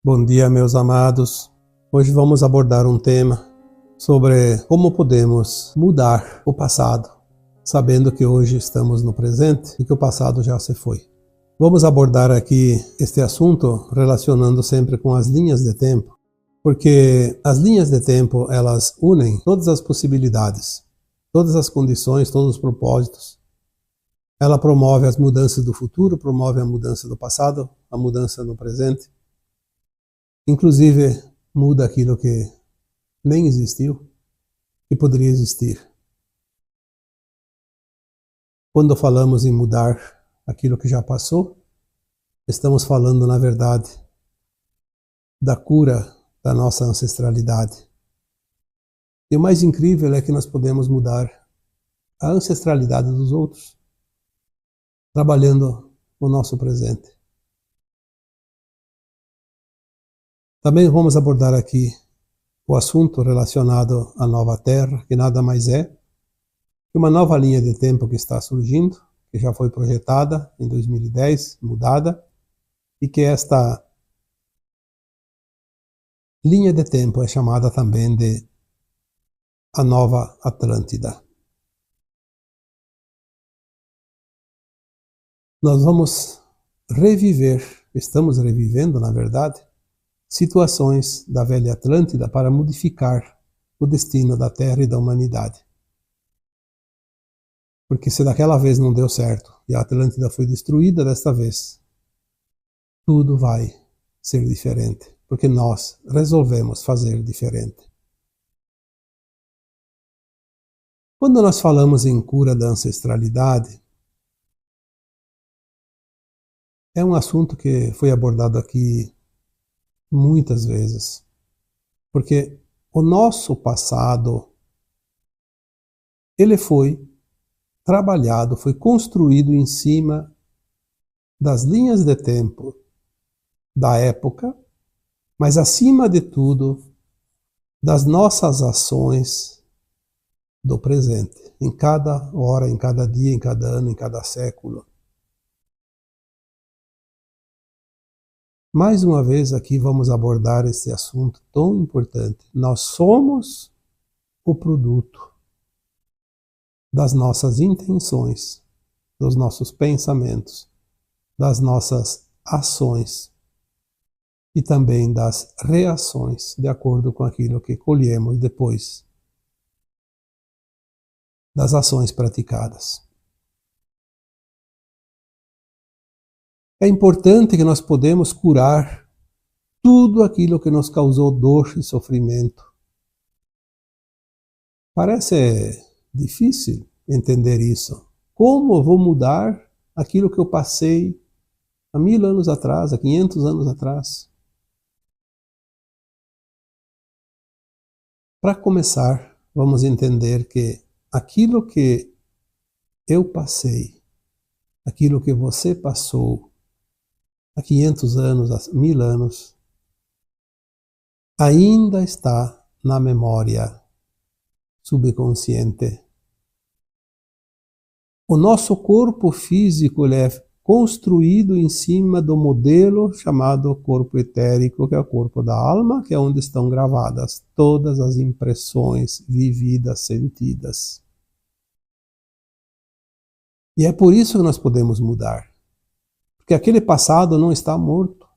Bom dia, meus amados. Hoje vamos abordar um tema sobre como podemos mudar o passado, sabendo que hoje estamos no presente e que o passado já se foi. Vamos abordar aqui este assunto relacionando sempre com as linhas de tempo, porque as linhas de tempo, elas unem todas as possibilidades, todas as condições, todos os propósitos. Ela promove as mudanças do futuro, promove a mudança do passado, a mudança no presente. Inclusive, muda aquilo que nem existiu e poderia existir. Quando falamos em mudar aquilo que já passou, estamos falando, na verdade, da cura da nossa ancestralidade. E o mais incrível é que nós podemos mudar a ancestralidade dos outros, trabalhando o nosso presente. Também vamos abordar aqui o assunto relacionado à nova Terra, que nada mais é que uma nova linha de tempo que está surgindo, que já foi projetada em 2010, mudada, e que esta linha de tempo é chamada também de a Nova Atlântida. Nós vamos reviver, estamos revivendo, na verdade, situações da velha Atlântida para modificar o destino da Terra e da humanidade. Porque se daquela vez não deu certo e a Atlântida foi destruída desta vez, tudo vai ser diferente, porque nós resolvemos fazer diferente. Quando nós falamos em cura da ancestralidade, é um assunto que foi abordado aqui muitas vezes, porque o nosso passado, ele foi trabalhado, foi construído em cima das linhas de tempo da época, mas acima de tudo, das nossas ações do presente, em cada hora, em cada dia, em cada ano, em cada século. Mais uma vez aqui vamos abordar esse assunto tão importante. Nós somos o produto das nossas intenções, dos nossos pensamentos, das nossas ações e também das reações, de acordo com aquilo que colhemos depois das ações praticadas. É importante que nós podemos curar tudo aquilo que nos causou dor e sofrimento. Parece difícil entender isso. Como eu vou mudar aquilo que eu passei há 1000 anos atrás, há 500 anos atrás? Para começar, vamos entender que aquilo que eu passei, aquilo que você passou há 500 anos, há 1000 anos, ainda está na memória subconsciente. O nosso corpo físico ele é construído em cima do modelo chamado corpo etérico, que é o corpo da alma, que é onde estão gravadas todas as impressões vividas, sentidas. E é por isso que nós podemos mudar. Porque aquele passado não está morto.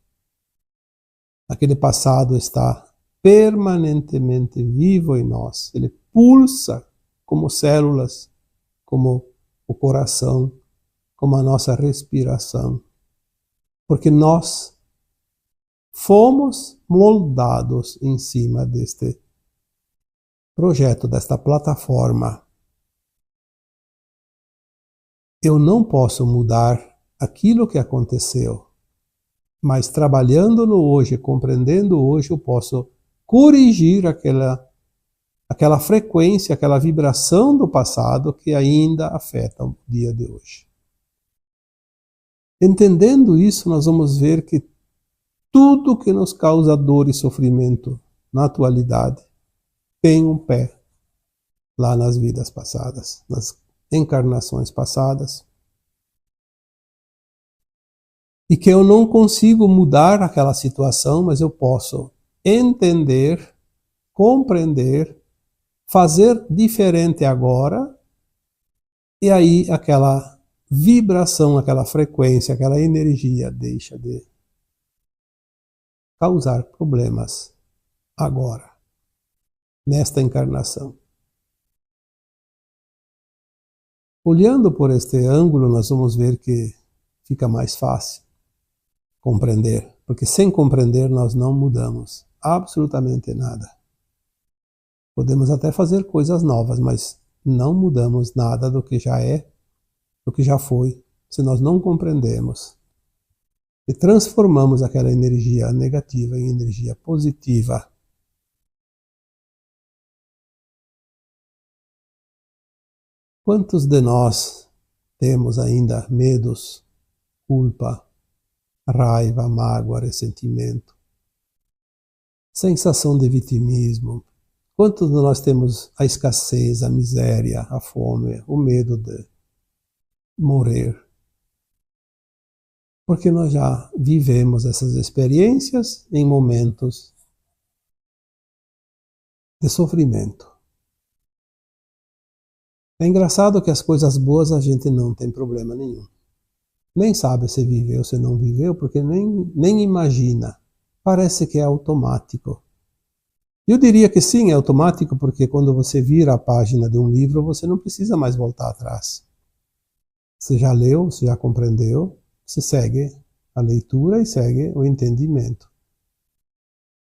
Aquele passado está permanentemente vivo em nós. Ele pulsa como células, como o coração, como a nossa respiração. Porque nós fomos moldados em cima deste projeto, desta plataforma. Eu não posso mudar aquilo que aconteceu, mas trabalhando no hoje, compreendendo hoje, eu posso corrigir aquela frequência, aquela vibração do passado que ainda afeta o dia de hoje. Entendendo isso, nós vamos ver que tudo que nos causa dor e sofrimento na atualidade tem um pé lá nas vidas passadas, nas encarnações passadas. e que eu não consigo mudar aquela situação, mas eu posso entender, compreender, fazer diferente agora, e aí aquela vibração, aquela frequência, aquela energia deixa de causar problemas agora, nesta encarnação. Olhando por este ângulo, nós vamos ver que fica mais fácil compreender, porque sem compreender nós não mudamos absolutamente nada. Podemos até fazer coisas novas, mas não mudamos nada do que já é, do que já foi, se nós não compreendemos e transformamos aquela energia negativa em energia positiva. Quantos de nós temos ainda medos, culpa, raiva, mágoa, ressentimento, sensação de vitimismo? Quantos de nós temos a escassez, a miséria, a fome, o medo de morrer? Porque nós já vivemos essas experiências em momentos de sofrimento. É engraçado que as coisas boas a gente não tem problema nenhum. Nem sabe se viveu, se não viveu, porque nem imagina. Parece que é automático. Eu diria que sim, é automático, porque quando você vira a página de um livro, você não precisa mais voltar atrás. Você já leu, você já compreendeu, você segue a leitura e segue o entendimento.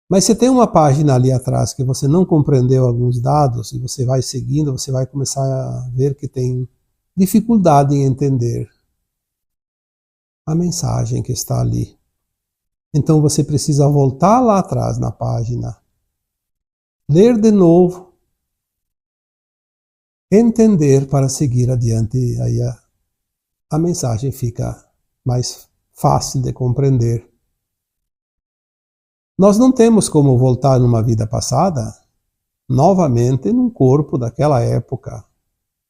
Mas se tem uma página ali atrás que você não compreendeu alguns dados, e você vai seguindo, você vai começar a ver que tem dificuldade em entender a mensagem que está ali. Então você precisa voltar lá atrás na página, ler de novo, entender para seguir adiante, e aí a mensagem fica mais fácil de compreender. Nós não temos como voltar numa vida passada, novamente num corpo daquela época,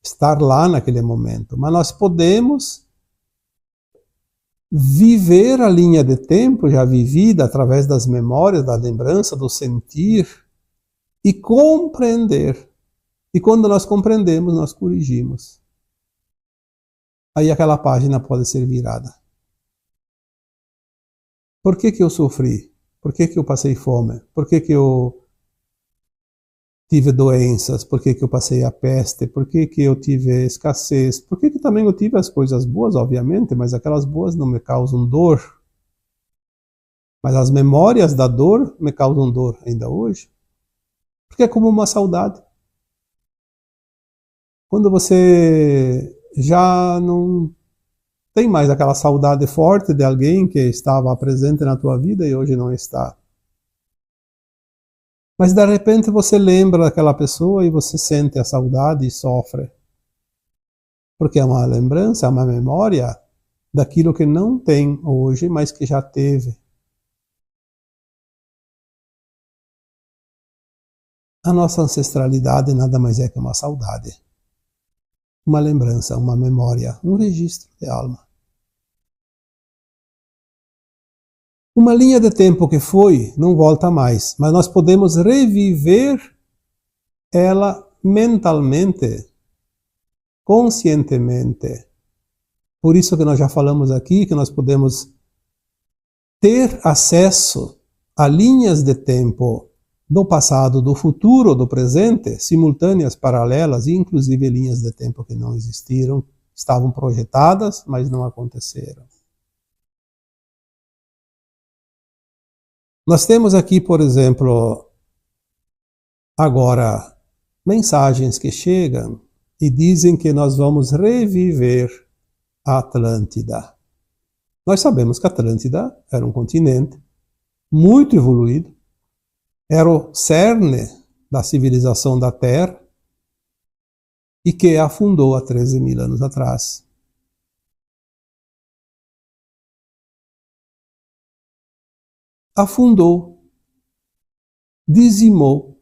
estar lá naquele momento, mas nós podemos viver a linha de tempo já vivida através das memórias, da lembrança, do sentir e compreender. E quando nós compreendemos, nós corrigimos. Aí aquela página pode ser virada. Por que eu sofri? Por que eu passei fome? Por que eu tive doenças? Por que eu passei a peste? Por que eu tive escassez? Por que também eu tive as coisas boas, obviamente, mas aquelas boas não me causam dor? Mas as memórias da dor me causam dor ainda hoje? Porque é como uma saudade. Quando você já não tem mais aquela saudade forte de alguém que estava presente na tua vida e hoje não está. Mas de repente você lembra daquela pessoa e você sente a saudade e sofre. Porque é uma lembrança, é uma memória daquilo que não tem hoje, mas que já teve. A nossa ancestralidade nada mais é que uma saudade. Uma lembrança, uma memória, um registro de alma. Uma linha de tempo que foi, não volta mais, mas nós podemos reviver ela mentalmente, conscientemente. Por isso que nós já falamos aqui, que nós podemos ter acesso a linhas de tempo do passado, do futuro, do presente, simultâneas, paralelas, e inclusive linhas de tempo que não existiram, estavam projetadas, mas não aconteceram. Nós temos aqui, por exemplo, agora, mensagens que chegam e dizem que nós vamos reviver a Atlântida. Nós sabemos que a Atlântida era um continente muito evoluído, era o cerne da civilização da Terra e que afundou há 13.000 anos atrás. Afundou, dizimou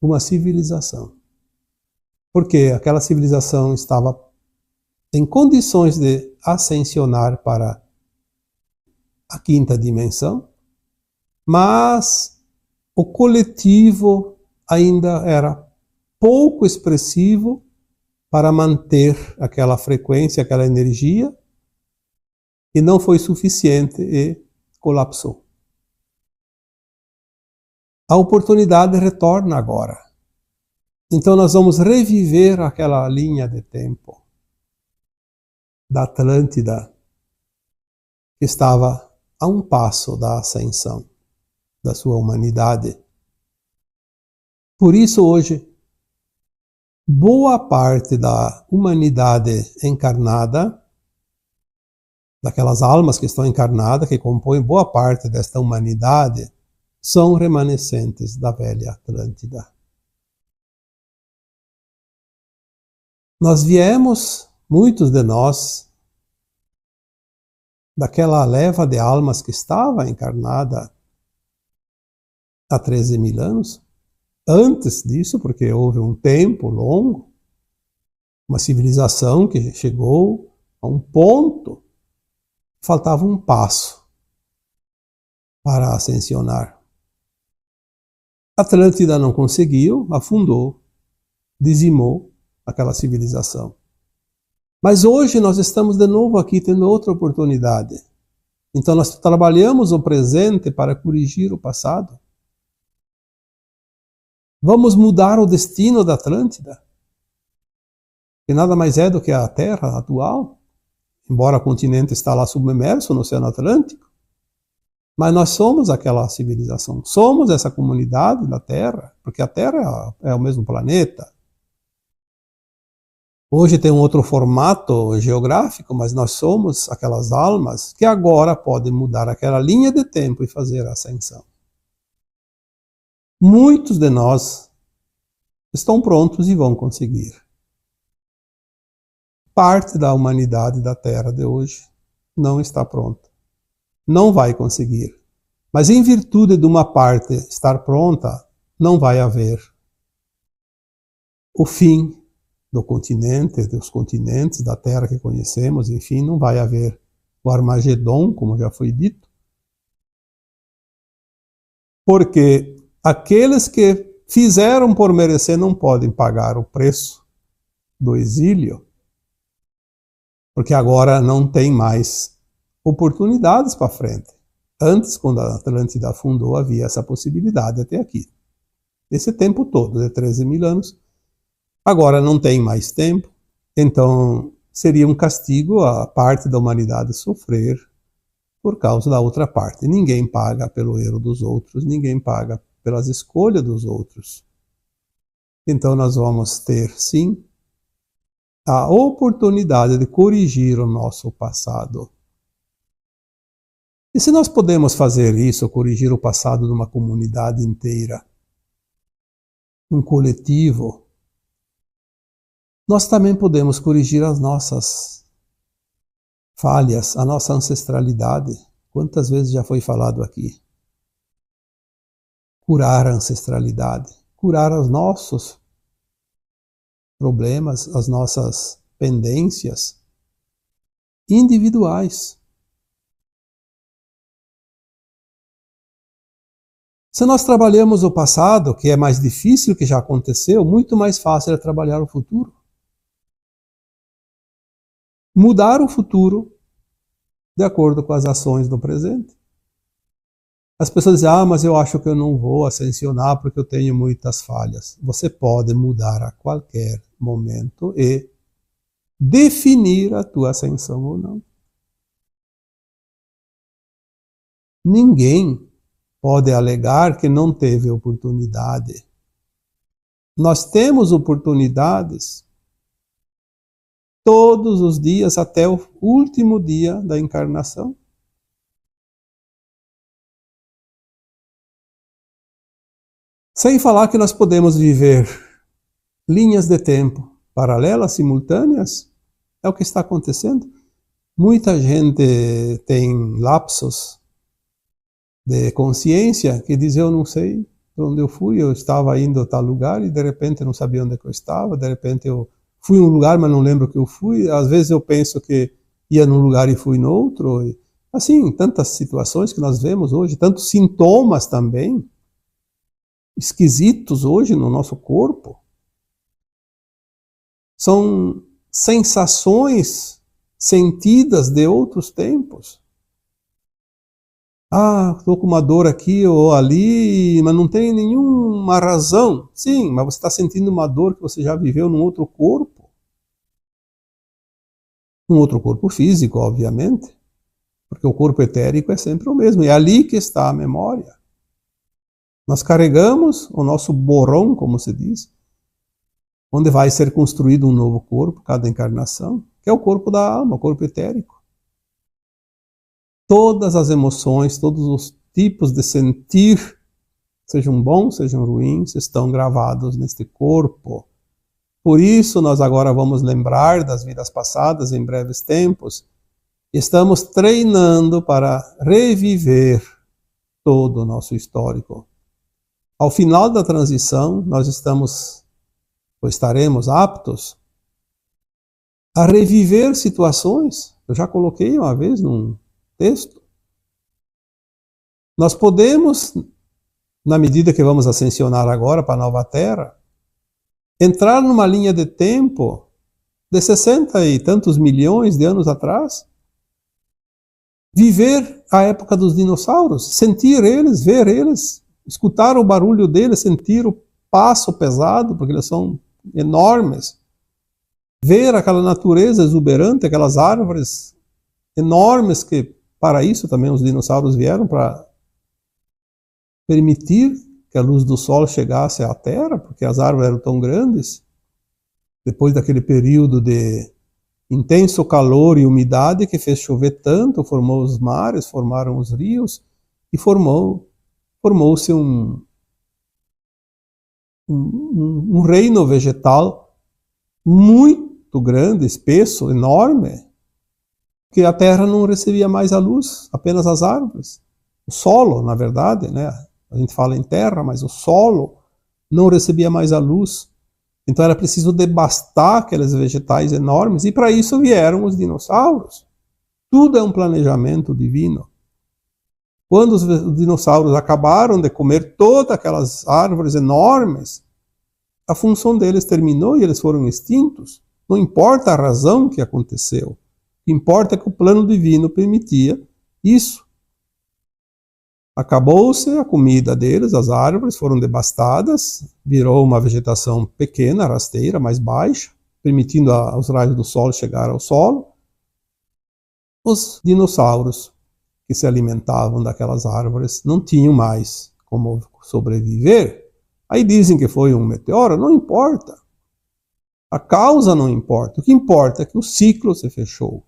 uma civilização. Porque aquela civilização estava em condições de ascensionar para a quinta dimensão, mas o coletivo ainda era pouco expressivo para manter aquela frequência, aquela energia, e não foi suficiente e colapsou. A oportunidade retorna agora. Então nós vamos reviver aquela linha de tempo da Atlântida, que estava a um passo da ascensão da sua humanidade. Por isso hoje, boa parte da humanidade encarnada, daquelas almas que estão encarnadas, que compõem boa parte desta humanidade, são remanescentes da velha Atlântida. Nós viemos, muitos de nós, daquela leva de almas que estava encarnada há 13.000 anos. Antes disso, porque houve um tempo longo, uma civilização que chegou a um ponto, faltava um passo para ascensionar. A Atlântida não conseguiu, afundou, dizimou aquela civilização. Mas hoje nós estamos de novo aqui tendo outra oportunidade. Então nós trabalhamos o presente para corrigir o passado. Vamos mudar o destino da Atlântida, que nada mais é do que a Terra atual, embora o continente está lá submerso no Oceano Atlântico. Mas nós somos aquela civilização, somos essa comunidade da Terra, porque a Terra é o mesmo planeta. Hoje tem um outro formato geográfico, mas nós somos aquelas almas que agora podem mudar aquela linha de tempo e fazer a ascensão. Muitos de nós estão prontos e vão conseguir. Parte da humanidade da Terra de hoje não está pronta. Não vai conseguir. Mas em virtude de uma parte estar pronta, não vai haver o fim do continente, dos continentes, da Terra que conhecemos, enfim, não vai haver o Armagedon, como já foi dito. Porque aqueles que fizeram por merecer não podem pagar o preço do exílio, porque agora não tem mais oportunidades para frente. Antes, quando a Atlântida afundou, havia essa possibilidade até aqui. Esse tempo todo, de 13.000 anos. Agora não tem mais tempo, então seria um castigo a parte da humanidade sofrer por causa da outra parte. Ninguém paga pelo erro dos outros, ninguém paga pelas escolhas dos outros. Então nós vamos ter, sim, a oportunidade de corrigir o nosso passado. E se nós podemos fazer isso, corrigir o passado de uma comunidade inteira, um coletivo, nós também podemos corrigir as nossas falhas, a nossa ancestralidade. Quantas vezes já foi falado aqui? Curar a ancestralidade, curar os nossos problemas, as nossas pendências individuais. Se nós trabalhamos o passado, que é mais difícil, que já aconteceu, muito mais fácil é trabalhar o futuro. Mudar o futuro de acordo com as ações do presente. As pessoas dizem, mas eu acho que eu não vou ascensionar porque eu tenho muitas falhas. Você pode mudar a qualquer momento e definir a tua ascensão ou não. Ninguém pode alegar que não teve oportunidade. Nós temos oportunidades todos os dias até o último dia da encarnação. Sem falar que nós podemos viver linhas de tempo paralelas, simultâneas. É o que está acontecendo. Muita gente tem lapsos de consciência que diz, eu não sei para onde eu fui, eu estava indo a tal lugar e de repente eu não sabia onde eu estava, de repente eu fui em um lugar, mas não lembro que eu fui. Às vezes eu penso que ia num lugar e fui no outro. Assim, tantas situações que nós vemos hoje, tantos sintomas também esquisitos hoje no nosso corpo. São sensações sentidas de outros tempos. Ah, estou com uma dor aqui ou ali, mas não tem nenhuma razão. Sim, mas você está sentindo uma dor que você já viveu num outro corpo. Um outro corpo físico, obviamente. Porque o corpo etérico é sempre o mesmo. É ali que está a memória. Nós carregamos o nosso borrão, como se diz, onde vai ser construído um novo corpo, cada encarnação, que é o corpo da alma, o corpo etérico. Todas as emoções, todos os tipos de sentir, sejam bons, sejam ruins, estão gravados neste corpo. Por isso, nós agora vamos lembrar das vidas passadas em breves tempos. Estamos treinando para reviver todo o nosso histórico. Ao final da transição, nós estamos, ou estaremos aptos a reviver situações. Eu já coloquei uma vez num texto. Nós podemos, na medida que vamos ascensionar agora para a nova Terra, entrar numa linha de tempo de 60 e tantos milhões de anos atrás, viver a época dos dinossauros, sentir eles, ver eles, escutar o barulho deles, sentir o passo pesado, porque eles são enormes, ver aquela natureza exuberante, aquelas árvores enormes que, para isso também os dinossauros vieram, para permitir que a luz do sol chegasse à Terra, porque as árvores eram tão grandes. Depois daquele período de intenso calor e umidade que fez chover tanto, formou os mares, formaram os rios e formou-se um reino vegetal muito grande, espesso, enorme, que a Terra não recebia mais a luz, apenas as árvores. O solo, na verdade, né? A gente fala em terra, mas o solo não recebia mais a luz. Então era preciso devastar aqueles vegetais enormes, e para isso vieram os dinossauros. Tudo é um planejamento divino. Quando os dinossauros acabaram de comer todas aquelas árvores enormes, a função deles terminou e eles foram extintos. Não importa a razão que aconteceu. O que importa é que o plano divino permitia isso. Acabou-se a comida deles, as árvores foram devastadas, virou uma vegetação pequena, rasteira, mais baixa, permitindo aos raios do sol chegar ao solo. Os dinossauros que se alimentavam daquelas árvores não tinham mais como sobreviver. Aí dizem que foi um meteoro, não importa. A causa não importa. O que importa é que o ciclo se fechou.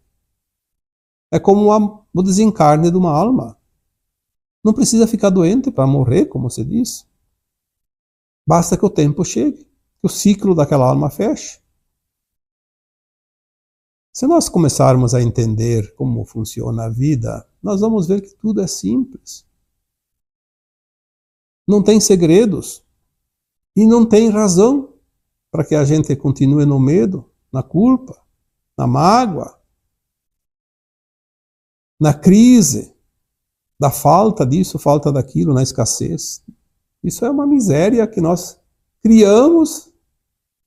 É como o desencarne de uma alma. Não precisa ficar doente para morrer, como se diz. Basta que o tempo chegue, que o ciclo daquela alma feche. Se nós começarmos a entender como funciona a vida, nós vamos ver que tudo é simples. Não tem segredos. E não tem razão para que a gente continue no medo, na culpa, na mágoa, na crise, da falta disso, falta daquilo, na escassez. Isso é uma miséria que nós criamos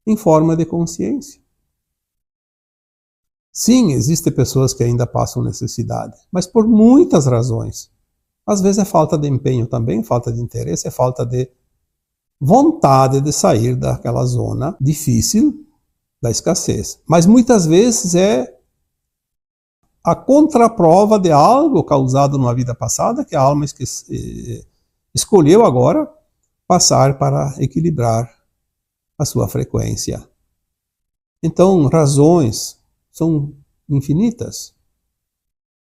em forma de consciência. Sim, existem pessoas que ainda passam necessidade, mas por muitas razões. Às vezes é falta de empenho também, falta de interesse, é falta de vontade de sair daquela zona difícil da escassez. Mas muitas vezes é a contraprova de algo causado numa vida passada que a alma escolheu agora passar para equilibrar a sua frequência. Então, razões são infinitas.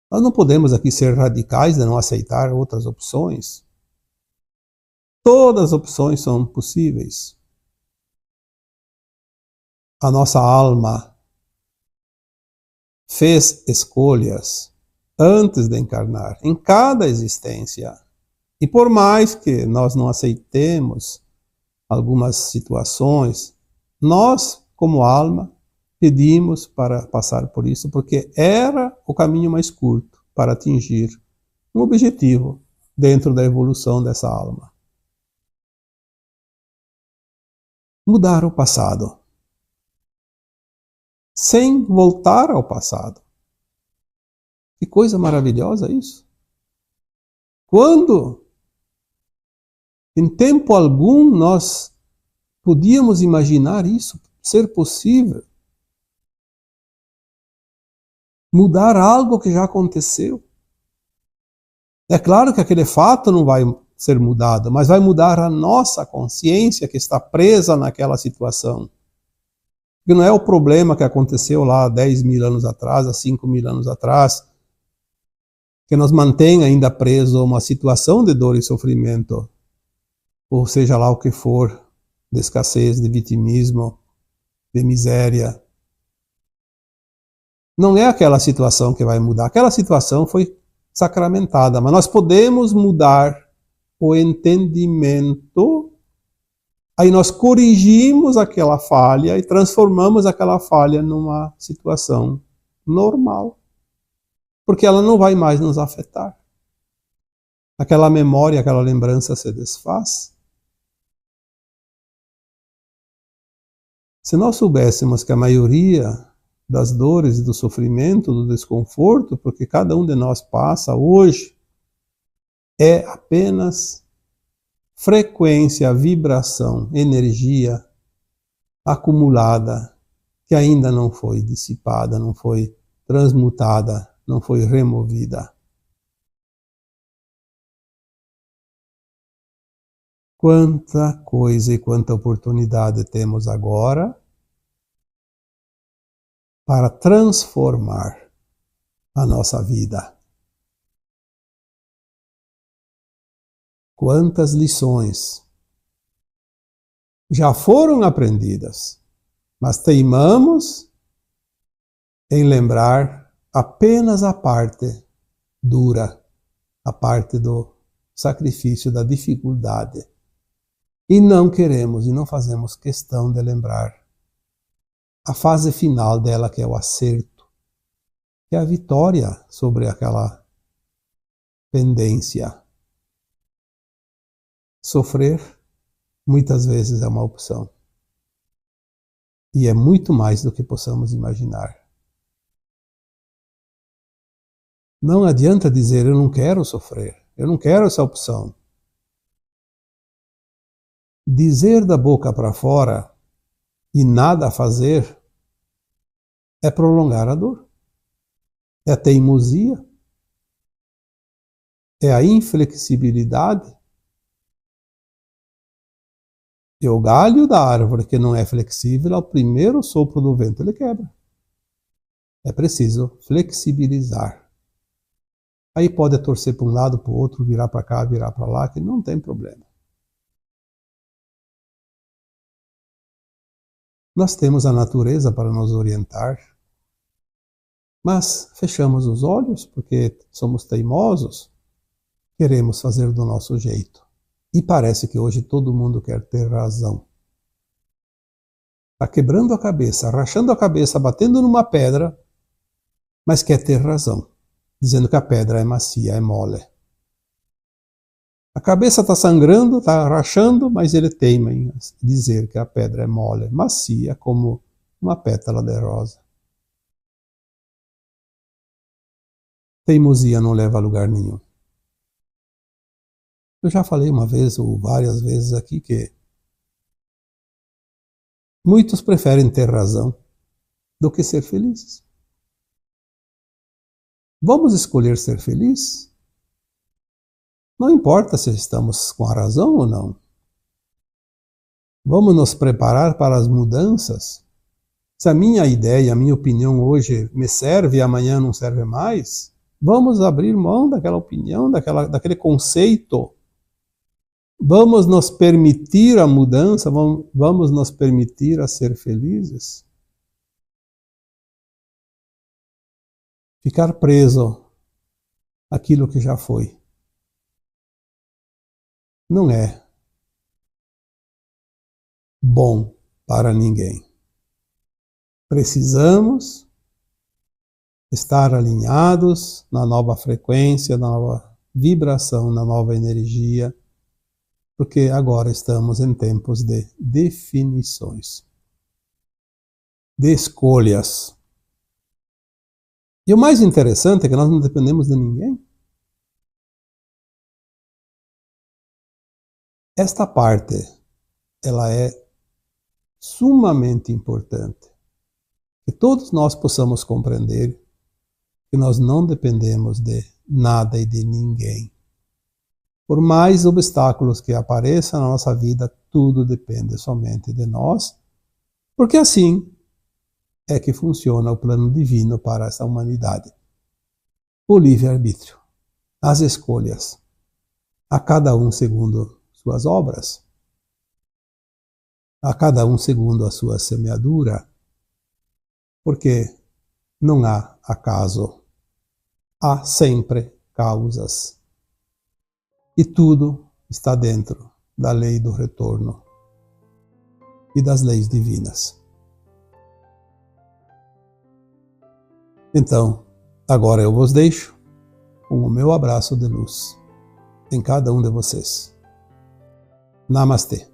Nós não podemos aqui ser radicais de não aceitar outras opções. Todas as opções são possíveis. A nossa alma fez escolhas antes de encarnar, em cada existência. E por mais que nós não aceitemos algumas situações, nós, como alma, pedimos para passar por isso, porque era o caminho mais curto. para atingir um objetivo dentro da evolução dessa alma. Mudar o passado, sem voltar ao passado. Que coisa maravilhosa isso! Quando, em tempo algum, nós podíamos imaginar isso ser possível? Mudar algo que já aconteceu. É claro que aquele fato não vai ser mudado, mas vai mudar a nossa consciência que está presa naquela situação. Porque não é o problema que aconteceu lá há 10 mil anos atrás, há 5 mil anos atrás, que nos mantém ainda preso a uma situação de dor e sofrimento, ou seja lá o que for, de escassez, de vitimismo, de miséria. Não é aquela situação que vai mudar. Aquela situação foi sacramentada, mas nós podemos mudar o entendimento. Aí nós corrigimos aquela falha e transformamos aquela falha numa situação normal. Porque ela não vai mais nos afetar. Aquela memória, aquela lembrança se desfaz. Se nós soubéssemos que a maioria das dores e do sofrimento, do desconforto, porque cada um de nós passa hoje, é apenas frequência, vibração, energia acumulada que ainda não foi dissipada, não foi transmutada, não foi removida. Quanta coisa e quanta oportunidade temos agora para transformar a nossa vida. Quantas lições já foram aprendidas, mas teimamos em lembrar apenas a parte dura, a parte do sacrifício, da dificuldade. E não queremos e não fazemos questão de lembrar a fase final dela, que é o acerto, que é a vitória sobre aquela pendência. Sofrer muitas vezes é uma opção. E é muito mais do que possamos imaginar. Não adianta dizer eu não quero sofrer, eu não quero essa opção. Dizer da boca para fora e nada fazer é prolongar a dor. É a teimosia. É a inflexibilidade. E o galho da árvore que não é flexível, ao primeiro sopro do vento ele quebra. É preciso flexibilizar. Aí pode torcer para um lado, para o outro, virar para cá, virar para lá, que não tem problema. Nós temos a natureza para nos orientar, mas fechamos os olhos porque somos teimosos, queremos fazer do nosso jeito. E parece que hoje todo mundo quer ter razão. Está quebrando a cabeça, rachando a cabeça, batendo numa pedra, mas quer ter razão, dizendo que a pedra é macia, é mole. A cabeça está sangrando, está rachando, mas ele teima em dizer que a pedra é mole, macia, como uma pétala de rosa. Teimosia não leva a lugar nenhum. Eu já falei uma vez ou várias vezes aqui que muitos preferem ter razão do que ser felizes. Vamos escolher ser felizes? Não importa se estamos com a razão ou não. Vamos nos preparar para as mudanças? Se a minha ideia, a minha opinião hoje me serve e amanhã não serve mais, vamos abrir mão daquela opinião, daquele conceito. Vamos nos permitir a mudança, vamos nos permitir a ser felizes. Ficar preso àquilo que já foi não é bom para ninguém. Precisamos estar alinhados na nova frequência, na nova vibração, na nova energia, porque agora estamos em tempos de definições, de escolhas. E o mais interessante é que nós não dependemos de ninguém. Esta parte, ela é sumamente importante. Que todos nós possamos compreender que nós não dependemos de nada e de ninguém. Por mais obstáculos que apareçam na nossa vida, tudo depende somente de nós, porque assim é que funciona o plano divino para essa humanidade. O livre-arbítrio, as escolhas, a cada um segundo suas obras, a cada um segundo a sua semeadura, porque não há acaso, há sempre causas. E tudo está dentro da lei do retorno e das leis divinas. Então, agora eu vos deixo com o meu abraço de luz em cada um de vocês. Namastê.